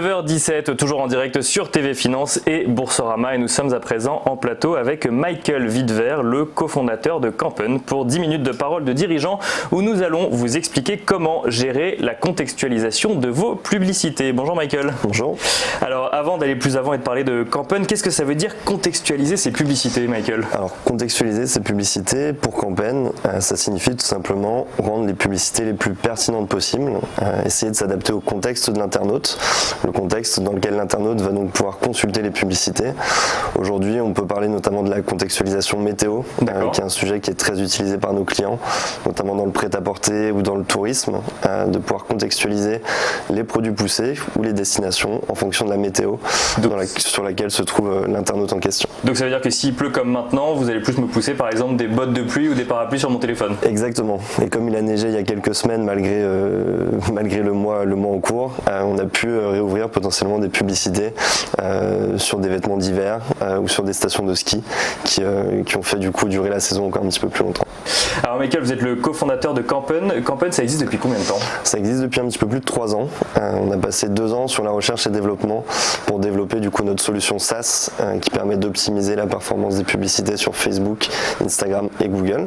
9h17, toujours en direct sur TV Finance et Boursorama, et nous sommes à présent en plateau avec Michael Wiedwer, le cofondateur de Kampen, pour 10 minutes de parole de dirigeant où nous allons vous expliquer comment gérer la contextualisation de vos publicités. Bonjour Michael. Bonjour. Alors avant d'aller plus avant et de parler de Kampen, qu'est-ce que ça veut dire contextualiser ses publicités, Michael? Alors contextualiser ses publicités pour Kampen, ça signifie tout simplement rendre les publicités les plus pertinentes possibles, essayer de s'adapter au contexte de l'internaute, le contexte dans lequel l'internaute va donc pouvoir consulter les publicités. Aujourd'hui, on peut parler notamment de la contextualisation météo, qui est un sujet qui est très utilisé par nos clients, notamment dans le prêt-à-porter ou dans le tourisme, de pouvoir contextualiser les produits poussés ou les destinations en fonction de la météo sur laquelle se trouve l'internaute en question. Donc ça veut dire que s'il pleut comme maintenant, vous allez plus me pousser par exemple des bottes de pluie ou des parapluies sur mon téléphone? Exactement. Et comme il a neigé il y a quelques semaines, malgré le mois en cours, on a pu réouvrir potentiellement des publicités sur des vêtements d'hiver ou sur des stations de ski qui ont fait du coup durer la saison encore un petit peu plus longtemps. Alors Michael, vous êtes le cofondateur de Kampen. Kampen, ça existe depuis combien de temps? Ça existe depuis un petit peu plus de 3 ans. On a passé 2 ans sur la recherche et développement pour développer du coup notre solution SaaS qui permet d'optimiser la performance des publicités sur Facebook, Instagram et Google.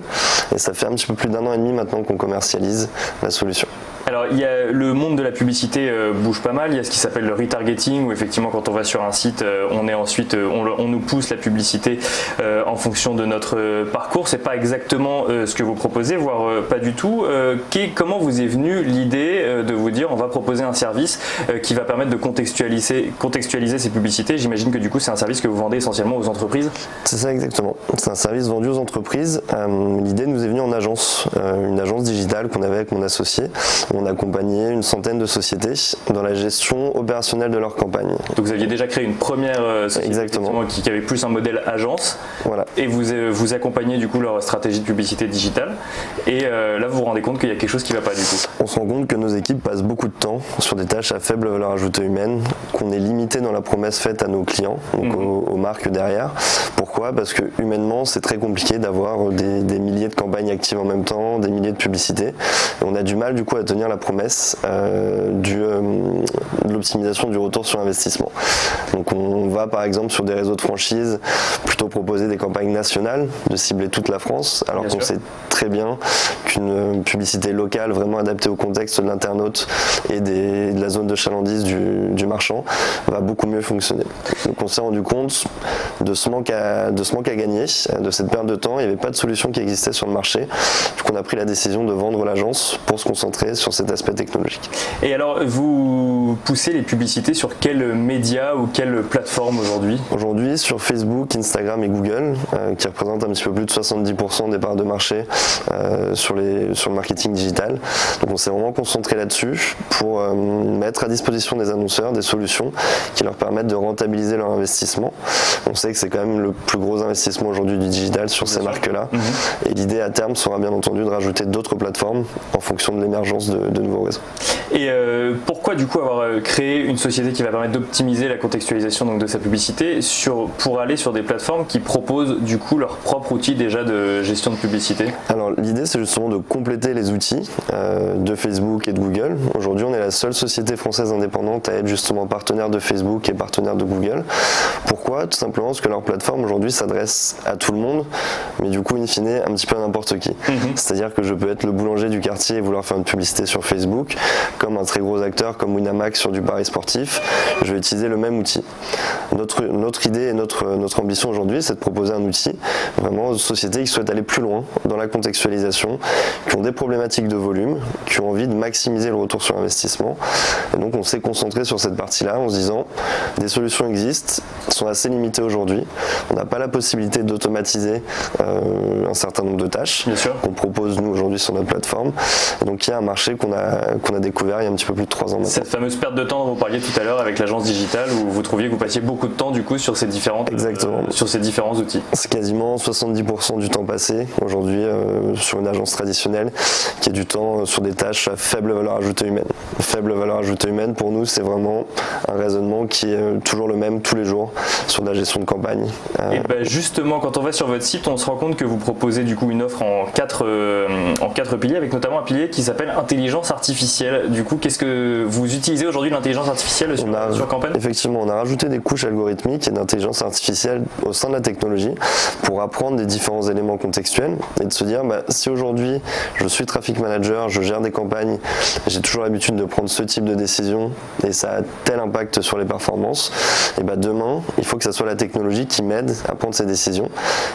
Et ça fait un petit peu plus d'1 an et demi maintenant qu'on commercialise la solution. Alors il y a le monde de la publicité bouge pas mal, il y a ce qui s'appelle le retargeting où effectivement quand on va sur un site on nous pousse la publicité en fonction de notre parcours. C'est pas exactement ce que vous proposez, voire pas du tout. Comment vous est venue l'idée de vous dire on va proposer un service qui va permettre de contextualiser ces publicités? J'imagine que du coup c'est un service que vous vendez essentiellement aux entreprises. C'est ça exactement, c'est un service vendu aux entreprises. L'idée nous est venue en agence, une agence digitale qu'on avait avec mon associé. On a accompagné une centaine de sociétés dans la gestion opérationnelle de leur campagne. Donc vous aviez déjà créé une première société qui avait plus un modèle agence, voilà. Et vous accompagnez du coup leur stratégie de publicité digitale, et là vous vous rendez compte qu'il y a quelque chose qui ne va pas du coup. On se rend compte que nos équipes passent beaucoup de temps sur des tâches à faible valeur ajoutée humaine, qu'on est limité dans la promesse faite à nos clients, donc aux marques derrière. Pourquoi? Parce que humainement c'est très compliqué d'avoir des milliers de campagnes actives en même temps, des milliers de publicités, et on a du mal du coup à tenir la promesse de l'optimisation du retour sur investissement. Donc on va par exemple sur des réseaux de franchise plutôt proposer des campagnes nationales, de cibler toute la France, alors qu'on sait très bien qu'une publicité locale vraiment adaptée au contexte de l'internaute et de la zone de chalandise du marchand va beaucoup mieux fonctionner. Donc on s'est rendu compte de ce manque à gagner, de cette perte de temps. Il n'y avait pas de solution qui existait sur le marché. Donc on a pris la décision de vendre l'agence pour se concentrer sur cet aspect technologique. Et alors vous poussez les publicités sur quels médias ou quelles plateformes aujourd'hui? Aujourd'hui sur Facebook, Instagram et Google, qui représentent un petit peu plus de 70% des parts de marché sur le marketing digital. Donc on s'est vraiment concentré là-dessus pour mettre à disposition des annonceurs des solutions qui leur permettent de rentabiliser leur investissement. On sait que c'est quand même le plus gros investissement aujourd'hui du digital sur ces marques-là. Et l'idée à terme sera bien entendu de rajouter d'autres plateformes en fonction de l'émergence de nouveaux réseaux. Et pourquoi du coup avoir créé une société qui va permettre d'optimiser la contextualisation donc de sa publicité pour aller sur des plateformes qui proposent du coup leur propre outil déjà de gestion de publicité? Alors l'idée c'est justement de compléter les outils de Facebook et de Google. Aujourd'hui on est la seule société française indépendante à être justement partenaire de Facebook et partenaire de Google. Pourquoi? Tout simplement parce que leur plateforme aujourd'hui s'adresse à tout le monde, mais du coup in fine un petit peu à n'importe qui. C'est-à-dire que je peux être le boulanger du quartier et vouloir faire une publicité sur Facebook, comme un très gros acteur comme Winamax sur du pari sportif, je vais utiliser le même outil. Notre idée et notre ambition aujourd'hui, c'est de proposer un outil vraiment aux sociétés qui souhaitent aller plus loin dans la contextualisation, qui ont des problématiques de volume, qui ont envie de maximiser le retour sur investissement. Et donc on s'est concentré sur cette partie-là en se disant des solutions existent, sont assez limitées aujourd'hui. On n'a pas la possibilité d'automatiser un certain nombre de tâches qu'on propose nous aujourd'hui sur notre plateforme. Et donc il y a un marché qu'on a découvert il y a un petit peu plus de 3 ans maintenant. Cette fameuse perte de temps dont vous parliez tout à l'heure avec l'agence digitale où vous trouviez que vous passiez beaucoup de temps du coup sur ces différents outils. C'est quasiment 70% du temps passé aujourd'hui sur une agence traditionnelle qui est du temps sur des tâches à faible valeur ajoutée humaine. Faible valeur ajoutée humaine, pour nous, c'est vraiment un raisonnement qui est toujours le même tous les jours sur la gestion de campagne. Et ben justement, quand on va sur votre site, on se rend compte que vous proposez du coup une offre en quatre piliers, avec notamment un pilier qui s'appelle intelligence artificielle. Du coup, qu'est-ce que vous utilisez aujourd'hui l'intelligence artificielle sur Campaign ? Effectivement, on a rajouté des couches algorithmiques et d'intelligence artificielle au sein de la technologie pour apprendre des différents éléments contextuels et de se dire si aujourd'hui je suis traffic manager, je gère des campagnes, j'ai toujours l'habitude de prendre ce type de décision et ça a tel impact sur les performances, et demain il faut que ça soit la technologie qui m'aide à prendre ces décisions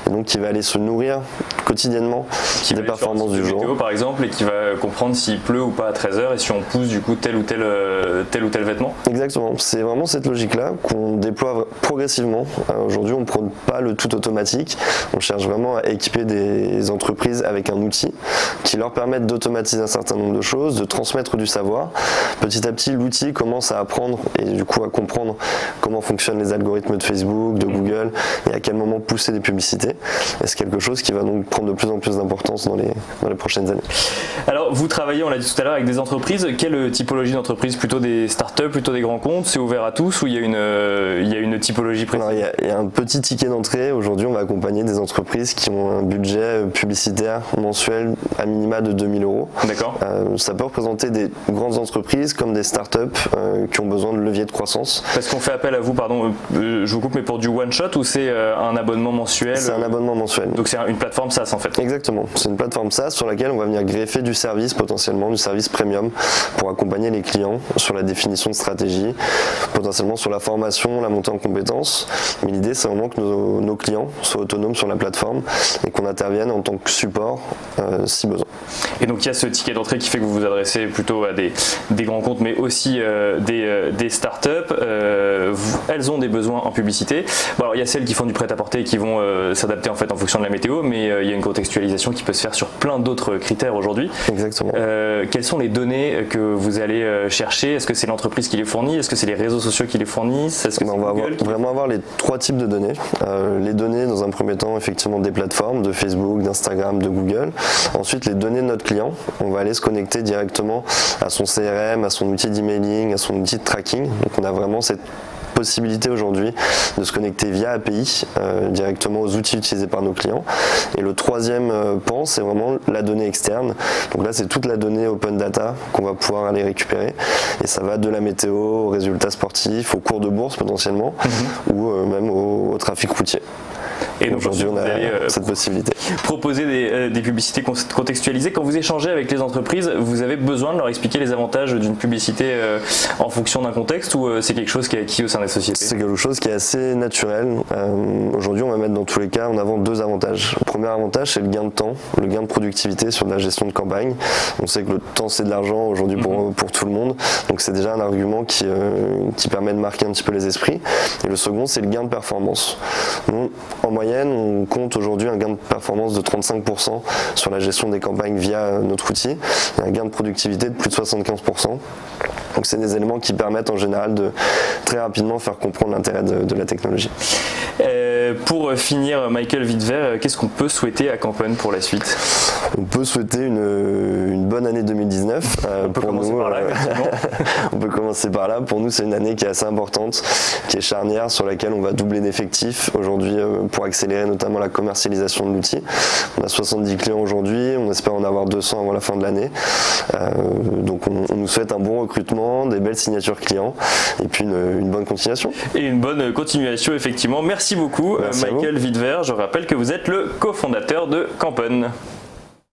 et donc qui va aller se nourrir quotidiennement des performances du jour. Météo, par exemple, et qui va comprendre s'il pleut ou pas à 13h et si on pousse du coup tel ou tel vêtement. Exactement, c'est vraiment cette logique-là qu'on déploie progressivement. Aujourd'hui, on ne prône pas le tout automatique, on cherche vraiment à équiper des entreprises avec un outil qui leur permette d'automatiser un certain nombre de choses, de transmettre du savoir. Petit à petit, l'outil commence à apprendre et du coup à comprendre comment fonctionnent les algorithmes de Facebook, de Google et à quel moment pousser des publicités. Et c'est quelque chose qui va donc prendre de plus en plus d'importance dans les prochaines années. Alors, vous travaillez, on l'a dit tout à l'heure, avec des entreprises. Quelle typologie d'entreprise ? Plutôt des startups, plutôt des grands comptes ? C'est ouvert à tous ou il y a une typologie précise ? Alors, il y a un petit ticket d'entrée. Aujourd'hui, on va accompagner des entreprises qui ont un budget publicitaire mensuel à minima de 2 000 €. D'accord. Ça peut représenter des grandes entreprises comme des startups qui ont besoin de leviers de croissance. Parce qu'on fait appel à vous, pardon, je vous coupe, mais pour du one shot ou c'est un abonnement mensuel ? C'est un abonnement mensuel. Donc c'est une plateforme SaaS en fait. Exactement, c'est une plateforme SaaS sur laquelle on va venir greffer du service potentiellement, du service premium pour accompagner les clients sur la définition de stratégie, potentiellement sur la formation, la montée en compétences. Mais l'idée c'est vraiment que nos clients soient autonomes sur la plateforme et qu'on intervienne en tant que support si besoin. Et donc il y a ce ticket d'entrée qui fait que vous vous adressez plutôt à des grands comptes mais aussi des startups. Elles ont des besoins en publicité. Bon, alors il y a celles qui font du prêt-à-porter et qui vont s'adapter en fait en fonction de la météo, mais il y a une contextualisation qui peut se faire sur plein d'autres critères aujourd'hui. Exactement. Quelles sont les données que vous allez chercher ? Est-ce que c'est l'entreprise qui les fournit ? Est-ce que c'est les réseaux sociaux qui les fournissent ? Est-ce que on va vraiment avoir les trois types de données. Les données dans un premier temps effectivement des plateformes, de Facebook, d'Instagram, de Google. Ensuite les données de notre client, on va aller se connecter directement à son CRM, à son outil d'emailing, à son outil de tracking. Donc on a vraiment cette possibilité aujourd'hui de se connecter via API directement aux outils utilisés par nos clients. Et le troisième pan, c'est vraiment la donnée externe. Donc là, c'est toute la donnée open data qu'on va pouvoir aller récupérer. Et ça va de la météo aux résultats sportifs, aux cours de bourse potentiellement, ou même au trafic routier. Et donc aujourd'hui, on a cette possibilité. Proposer des publicités contextualisées. Quand vous échangez avec les entreprises, vous avez besoin de leur expliquer les avantages d'une publicité en fonction d'un contexte ou c'est quelque chose qui est acquis au sein des sociétés ? C'est quelque chose qui est assez naturel. Aujourd'hui, on va mettre dans tous les cas en avant deux avantages. Le premier avantage, c'est le gain de temps, le gain de productivité sur la gestion de campagne. On sait que le temps, c'est de l'argent aujourd'hui pour tout le monde. Donc c'est déjà un argument qui permet de marquer un petit peu les esprits. Et le second, c'est le gain de performance. Donc, en moyenne, on compte aujourd'hui un gain de performance de 35% sur la gestion des campagnes via notre outil et un gain de productivité de plus de 75%. Donc c'est des éléments qui permettent en général de très rapidement faire comprendre l'intérêt de la technologie. Pour finir, Michael Wittwer, qu'est-ce qu'on peut souhaiter à Campaign pour la suite ? On peut souhaiter une bonne année 2019. On peut commencer par là, on peut commencer par là. Pour nous, c'est une année qui est assez importante, qui est charnière, sur laquelle on va doubler d'effectifs aujourd'hui pour accélérer notamment la commercialisation de l'outil. On a 70 clients aujourd'hui, on espère en avoir 200 avant la fin de l'année. Donc on nous souhaite un bon recrutement, des belles signatures clients et puis une bonne continuation. Et une bonne continuation, effectivement. Merci beaucoup, Michael Wittwer. Je rappelle que vous êtes le cofondateur de Campaign.